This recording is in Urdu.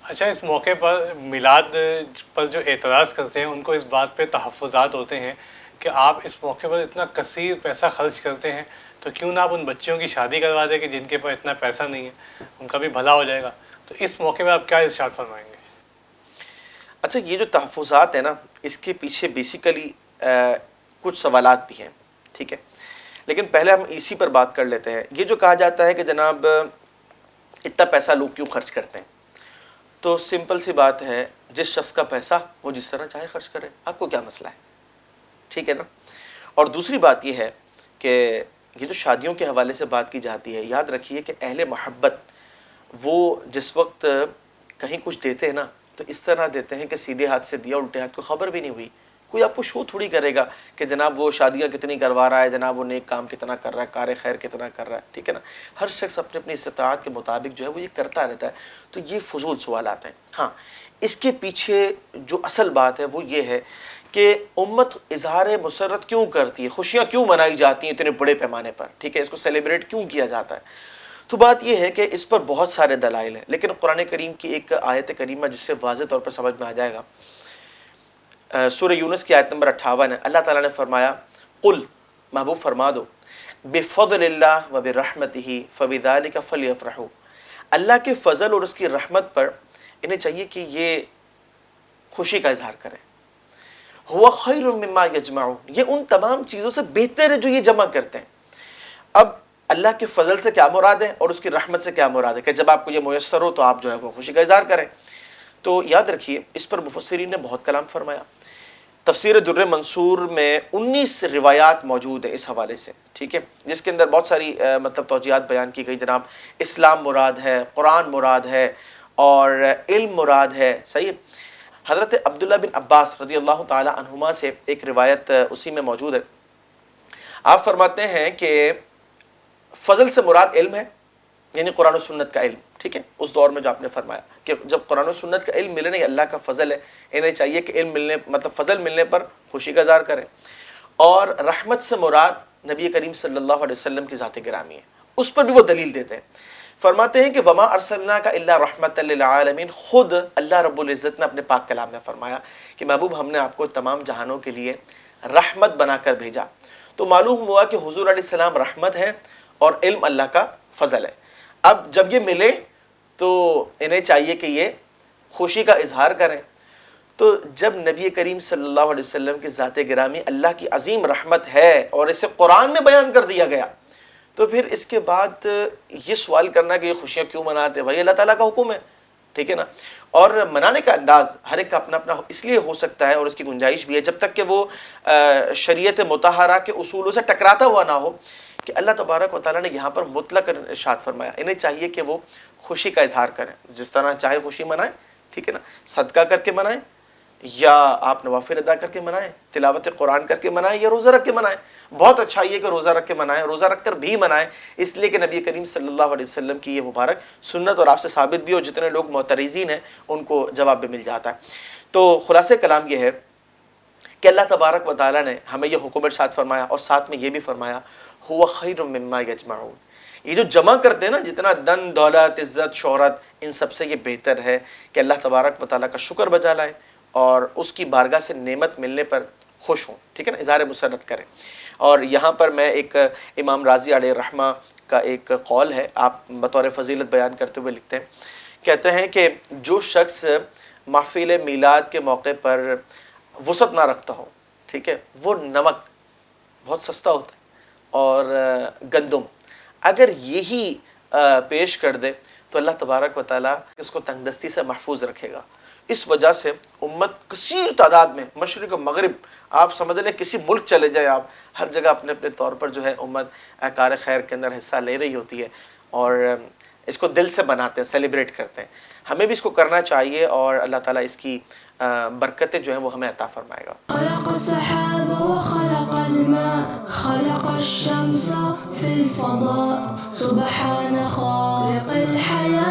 اچھا، اس موقع پر میلاد پر جو اعتراض کرتے ہیں ان کو اس بات پہ تحفظات ہوتے ہیں کہ آپ اس موقع پر اتنا کثیر پیسہ خرچ کرتے ہیں تو کیوں نہ آپ ان بچیوں کی شادی کروا دیں کہ جن کے پاس اتنا پیسہ نہیں ہے، ان کا بھی بھلا ہو جائے گا. تو اس موقع پہ آپ کیا ارشاد فرمائیں گے؟ اچھا، یہ جو تحفظات ہیں نا، اس کے پیچھے بیسیکلی کچھ سوالات بھی ہیں، ٹھیک ہے، لیکن پہلے ہم اسی پر بات کر لیتے ہیں. یہ جو کہا جاتا ہے کہ جناب اتنا پیسہ لوگ کیوں خرچ کرتے ہیں، تو سمپل سی بات ہے، جس شخص کا پیسہ وہ جس طرح چاہے خرچ کرے، آپ کو کیا مسئلہ ہے، ٹھیک ہے نا. اور دوسری بات یہ ہے کہ یہ جو شادیوں کے حوالے سے بات کی جاتی ہے، یاد رکھیے کہ اہل محبت وہ جس وقت کہیں کچھ دیتے ہیں نا تو اس طرح دیتے ہیں کہ سیدھے ہاتھ سے دیا، الٹے ہاتھ کو خبر بھی نہیں ہوئی. کوئی آپ کو شو تھوڑی کرے گا کہ جناب وہ شادیاں کتنی کروا رہا ہے، جناب وہ نیک کام کتنا کر رہا ہے، کار خیر کتنا کر رہا ہے، ٹھیک ہے نا. ہر شخص اپنے اپنی استطاعت کے مطابق جو ہے وہ یہ کرتا رہتا ہے. تو یہ فضول سوالات ہیں. ہاں، اس کے پیچھے جو اصل بات ہے وہ یہ ہے کہ امت اظہار مسرت کیوں کرتی ہے، خوشیاں کیوں منائی جاتی ہیں اتنے بڑے پیمانے پر، ٹھیک ہے، اس کو سیلیبریٹ کیوں کیا جاتا ہے. تو بات یہ ہے کہ اس پر بہت سارے دلائل ہیں، لیکن قرآن کریم کی ایک آیت کریمہ جس سے واضح طور پر سمجھ میں آ جائے گا، سورہ یونس کی آیت نمبر 58 ہے. اللہ تعالیٰ نے فرمایا، قل، محبوب فرما دو، بفضل اللہ و برحمتہ فبذلک فلیفرحوا، اللہ کے فضل اور اس کی رحمت پر انہیں چاہیے کہ یہ خوشی کا اظہار کریں. ہوا خیر مما یجمعون، یہ ان تمام چیزوں سے بہتر ہے جو یہ جمع کرتے ہیں. اب اللہ کے فضل سے کیا مراد ہے اور اس کی رحمت سے کیا مراد ہے کہ جب آپ کو یہ میسر ہو تو آپ جو ہے وہ خوشی کا اظہار کریں. تو یاد رکھیے اس پر مفسرین نے بہت کلام فرمایا. تفسیر در منصور میں 19 روایات موجود ہیں اس حوالے سے، ٹھیک ہے، جس کے اندر بہت ساری مطلب توجیہات بیان کی گئی. جناب اسلام مراد ہے، قرآن مراد ہے اور علم مراد ہے، صحیح. حضرت عبداللہ بن عباس رضی اللہ تعالی عنہما سے ایک روایت اسی میں موجود ہے. آپ فرماتے ہیں کہ فضل سے مراد علم ہے، یعنی قرآن و سنت کا علم، ٹھیک ہے. اس دور میں جو آپ نے فرمایا کہ جب قرآن و سنت کا علم ملے، نہیں اللہ کا فضل ہے، انہیں چاہیے کہ علم ملنے مطلب فضل ملنے پر خوشی کا اظہار کریں. اور رحمت سے مراد نبی کریم صلی اللہ علیہ وسلم کی ذات گرامی ہے، اس پر بھی وہ دلیل دیتے ہیں. فرماتے ہیں کہ وما ارسلناک الا رحمۃ للعالمین، خود اللہ رب العزت نے اپنے پاک کلام میں فرمایا کہ محبوب ہم نے آپ کو تمام جہانوں کے لیے رحمت بنا کر بھیجا. تو معلوم ہوا کہ حضور علیہ السلام رحمت ہے اور علم اللہ کا فضل ہے. اب جب یہ ملے تو انہیں چاہیے کہ یہ خوشی کا اظہار کریں. تو جب نبی کریم صلی اللہ علیہ وسلم کی ذات گرامی اللہ کی عظیم رحمت ہے اور اسے قرآن میں بیان کر دیا گیا، تو پھر اس کے بعد یہ سوال کرنا کہ یہ خوشیاں کیوں مناتے ہیں، بھائی اللہ تعالیٰ کا حکم ہے، ٹھیک ہے نا. اور منانے کا انداز ہر ایک کا اپنا اپنا اس لیے ہو سکتا ہے اور اس کی گنجائش بھی ہے جب تک کہ وہ شریعت مطہرہ کے اصولوں سے ٹکراتا ہوا نہ ہو. کہ اللہ تبارک و تعالیٰ نے یہاں پر مطلق ارشاد فرمایا انہیں چاہیے کہ وہ خوشی کا اظہار کریں، جس طرح چاہے خوشی منائیں، ٹھیک ہے نا، صدقہ کر کے منائیں یا آپ نوافل ادا کر کے منائیں، تلاوت قرآن کر کے منائیں یا روزہ رکھ کے منائیں. بہت اچھا یہ کہ روزہ رکھ کے منائیں، روزہ رکھ کر بھی منائیں، اس لیے کہ نبی کریم صلی اللہ علیہ وسلم کی یہ مبارک سنت اور آپ سے ثابت بھی، اور جتنے لوگ معترضین ہیں ان کو جواب بھی مل جاتا ہے. تو خلاصہ کلام یہ ہے کہ اللہ تبارک و تعالیٰ نے ہمیں یہ حکم ارشاد فرمایا اور ساتھ میں یہ بھی فرمایا ہوا خیر مما یجمعون، یہ جو جمع کرتے ہیں نا، جتنا دن دولت عزت شہرت، ان سب سے یہ بہتر ہے کہ اللہ تبارک و تعالیٰ کا شکر بجا لائے اور اس کی بارگاہ سے نعمت ملنے پر خوش ہوں، ٹھیک ہے نا، اظہار مسرت کریں. اور یہاں پر میں ایک امام راضی علیہ رحمہ کا ایک قول ہے، آپ بطور فضیلت بیان کرتے ہوئے لکھتے ہیں، کہتے ہیں کہ جو شخص محفل میلاد کے موقع پر وسعت نہ رکھتا ہو، ٹھیک ہے، وہ نمک بہت سستا ہوتا ہے اور گندم اگر یہی پیش کر دے تو اللہ تبارک و تعالیٰ اس کو تنگ دستی سے محفوظ رکھے گا. اس وجہ سے امت کثیر تعداد میں مشرق و مغرب، آپ سمجھ لیں کسی ملک چلے جائیں آپ، ہر جگہ اپنے اپنے طور پر جو ہے امت کار خیر کے اندر حصہ لے رہی ہوتی ہے اور اس کو دل سے مناتے ہیں، سیلیبریٹ کرتے ہیں. ہمیں بھی اس کو کرنا چاہیے اور اللہ تعالیٰ اس کی برکتیں جو ہیں وہ ہمیں عطا فرمائے گا. خلق السحاب وخلق الماء خلق الشمس في الفضاء سبحان خالق الحياة